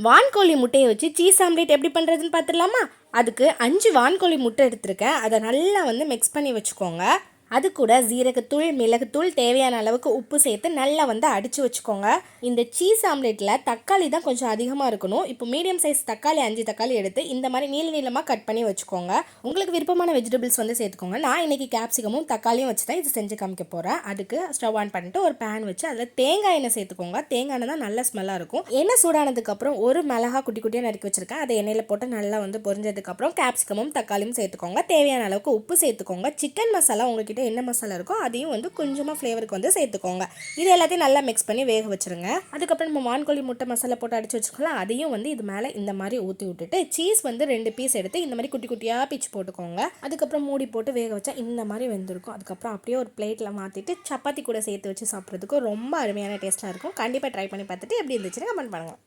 வான்கோழி முட்டையை வச்சு சீஸ் ஆம்லேட் எப்படி பண்ணுறதுன்னு பார்த்துடலாமா? அதுக்கு 5 வான்கோழி முட்டை எடுத்துருக்கேன். அதை நல்லா மிக்ஸ் பண்ணி வச்சுக்கோங்க. அது கூட ஜீரகத்தூள், மிளகுத்தூள், தேவையான அளவுக்கு உப்பு சேர்த்து நல்லா அடித்து வச்சுக்கோங்க. இந்த சீஸ் ஆம்லேட்டில் தக்காளி தான் கொஞ்சம் அதிகமாக இருக்கணும். இப்போ மீடியம் சைஸ் தக்காளி 5 தக்காளி எடுத்து இந்த மாதிரி நீளமாக கட் பண்ணி வச்சுக்கோங்க. உங்களுக்கு விருப்பமான வெஜிடபிள்ஸ் சேர்த்துக்கோங்க. நான் இன்றைக்கி கேப்சிகமும் தக்காளியும் வச்சு தான் இது செஞ்சு காமிக்க போகிறேன். அதுக்கு ஸ்டவ் ஆன் பண்ணிட்டு ஒரு பேன் வச்சு அதில் தேங்காய் எண்ணெய் சேர்த்துக்கோங்க. தேங்காய் எண்ணெய் தான் நல்ல ஸ்மெல்லாக இருக்கும். எண்ணெய் சூடானதுக்கப்புறம் ஒரு மிளகா குட்டி குட்டியாக நறுக்கி வச்சுருக்கேன். அதை எண்ணெயில் போட்டு நல்லா பொரிஞ்சதுக்கப்புறம் கேப்சிகமும் தக்காளியும் சேர்த்துக்கோங்க. தேவையான அளவுக்கு உப்பு சேர்த்துக்கோங்க. சிக்கன் மசாலா உங்ககிட்ட என்ன மசாலா இருக்கோ அதையும் கொஞ்சமாக ஃப்ளேவருக்கு சேர்த்துக்கோங்க. இது எல்லாத்தையும் நல்லா மிக்ஸ் பண்ணி வேக வச்சுருங்க. அதுக்கப்புறம் நம்ம வான்கோழி முட்டை மசாலா போட்டு அடிச்சு வச்சுக்கலாம். அதையும் இது மேலே இந்த மாதிரி ஊற்றி விட்டுட்டு சீஸ் 2 பீஸ் எடுத்து இந்த மாதிரி குட்டி குட்டியாக பிச்சு போட்டுக்கோங்க. அதுக்கப்புறம் மூடி போட்டு வேக வச்சா இந்த மாதிரி வெந்திருக்கும். அதுக்கப்புறம் அப்படியே ஒரு பிளேட்டில் மாற்றிட்டு சப்பாத்தி கூட சேர்த்து வச்சு சாப்பிட்றதுக்கு ரொம்ப அருமையான டேஸ்ட்டாக இருக்கும். கண்டிப்பாக ட்ரை பண்ணி பார்த்துட்டு எப்படி இருந்துச்சுன்னு கமெண்ட் பண்ணுங்கள்.